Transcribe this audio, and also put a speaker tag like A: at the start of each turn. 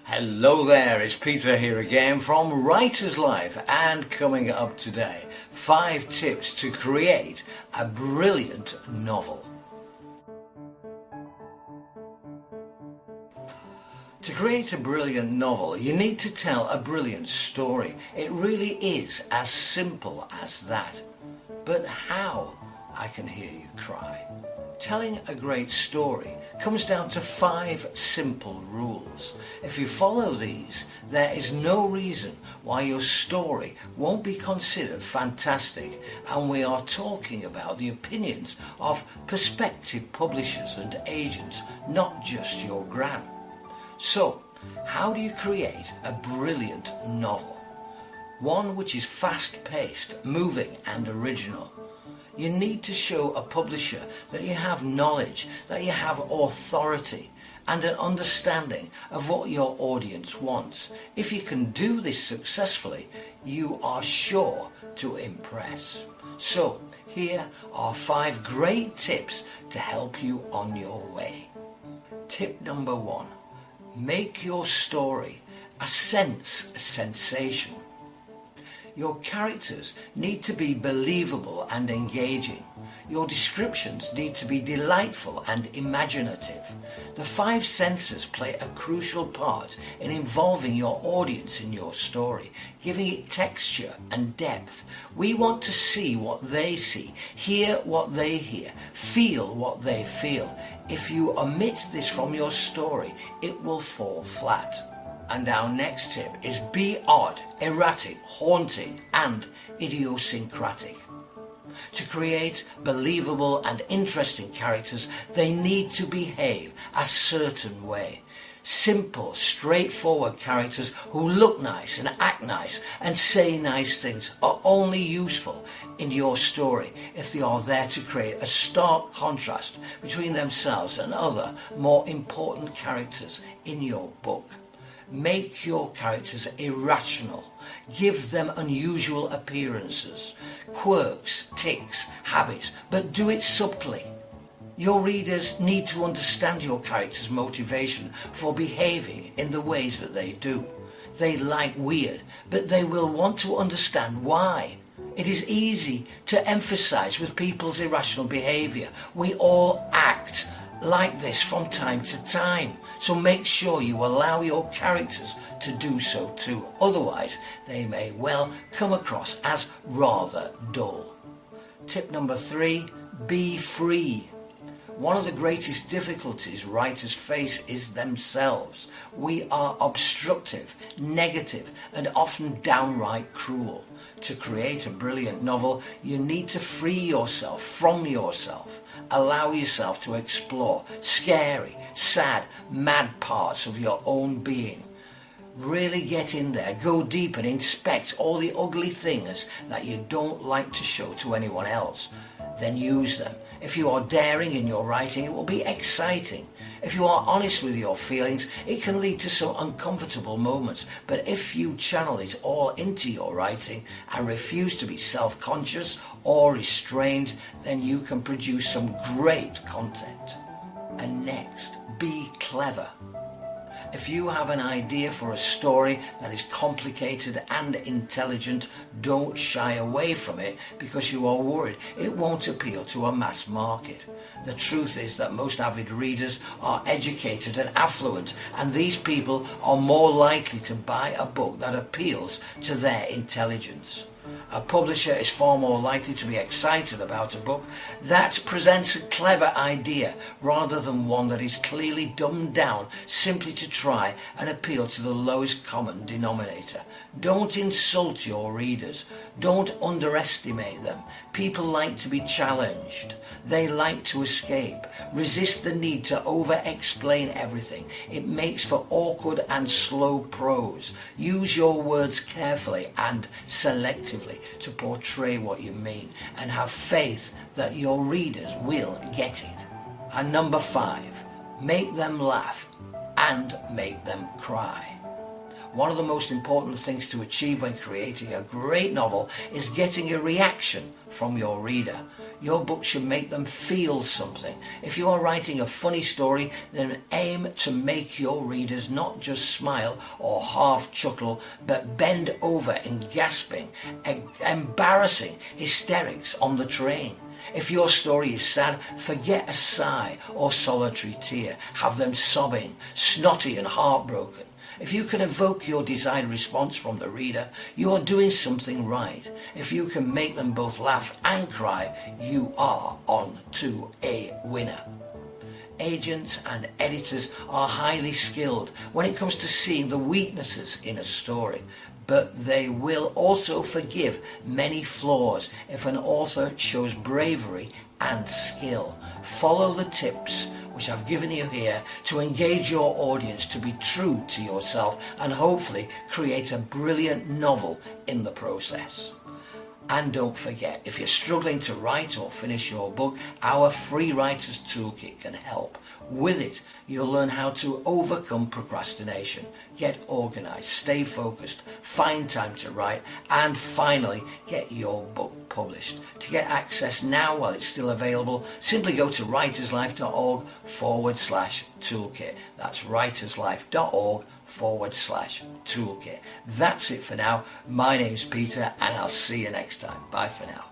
A: Hello there, it's Peter here again from Writers Life, and coming up today, 5 tips to create a brilliant novel. To create a brilliant novel, you need to tell a brilliant story. It really is as simple as that. But how? I can hear you cry. Telling a great story comes down to 5 simple rules. If you follow these, there is no reason why your story won't be considered fantastic, and we are talking about the opinions of prospective publishers and agents, not just your gran. So, how do you create a brilliant novel? One which is fast-paced, moving and original. You need to show a publisher that you have knowledge, that you have authority and an understanding of what your audience wants. If you can do this successfully, you are sure to impress. So, here are 5 great tips to help you on your way. Tip number 1. Make your story a sensation. Your characters need to be believable and engaging. Your descriptions need to be delightful and imaginative. The 5 senses play a crucial part in involving your audience in your story, giving it texture and depth. We want to see what they see, hear what they hear, feel what they feel. If you omit this from your story, it will fall flat. And our next tip is be odd, erratic, haunting and idiosyncratic. To create believable and interesting characters, they need to behave a certain way. Simple, straightforward characters who look nice and act nice and say nice things are only useful in your story if they are there to create a stark contrast between themselves and other more important characters in your book. Make your characters irrational. Give them unusual appearances, quirks, tics, habits, but do it subtly. Your readers need to understand your characters' motivation for behaving in the ways that they do. They like weird, but they will want to understand why. It is easy to emphasize with people's irrational behavior. We all act like this from time to time, so make sure you allow your characters to do so too. Otherwise, they may well come across as rather dull. Tip number 3, be free. One of the greatest difficulties writers face is themselves. We are obstructive, negative, and often downright cruel. To create a brilliant novel, you need to free yourself from yourself. Allow yourself to explore scary, sad, mad parts of your own being. Really get in there, go deep and inspect all the ugly things that you don't like to show to anyone else. Then use them. If you are daring in your writing, it will be exciting. If you are honest with your feelings, it can lead to some uncomfortable moments. But if you channel it all into your writing and refuse to be self-conscious or restrained, then you can produce some great content. And next, be clever. If you have an idea for a story that is complicated and intelligent, don't shy away from it because you are worried it won't appeal to a mass market. The truth is that most avid readers are educated and affluent, and these people are more likely to buy a book that appeals to their intelligence. A publisher is far more likely to be excited about a book that presents a clever idea rather than one that is clearly dumbed down simply to try and appeal to the lowest common denominator. Don't insult your readers. Don't underestimate them. People like to be challenged. They like to escape. Resist the need to over-explain everything. It makes for awkward and slow prose. Use your words carefully and selectively to portray what you mean, and have faith that your readers will get it. And number 5, make them laugh and make them cry. One of the most important things to achieve when creating a great novel is getting a reaction from your reader. Your book should make them feel something. If you are writing a funny story, then aim to make your readers not just smile or half chuckle, but bend over in gasping, embarrassing hysterics on the train. If your story is sad, forget a sigh or solitary tear. Have them sobbing, snotty and heartbroken. If you can evoke your desired response from the reader, you are doing something right. If you can make them both laugh and cry, you are on to a winner. Agents and editors are highly skilled when it comes to seeing the weaknesses in a story, but they will also forgive many flaws if an author shows bravery and skill. Follow the tips which I've given you here to engage your audience, to be true to yourself, and hopefully create a brilliant novel in the process. And don't forget, if you're struggling to write or finish your book, our free Writer's Toolkit can help. With it, you'll learn how to overcome procrastination, get organized, stay focused, find time to write, and finally get your book published. To get access now while it's still available, simply go to writerslife.org/toolkit. That's writerslife.org/toolkit. That's it for now. My name's Peter, and I'll see you next time. Bye for now.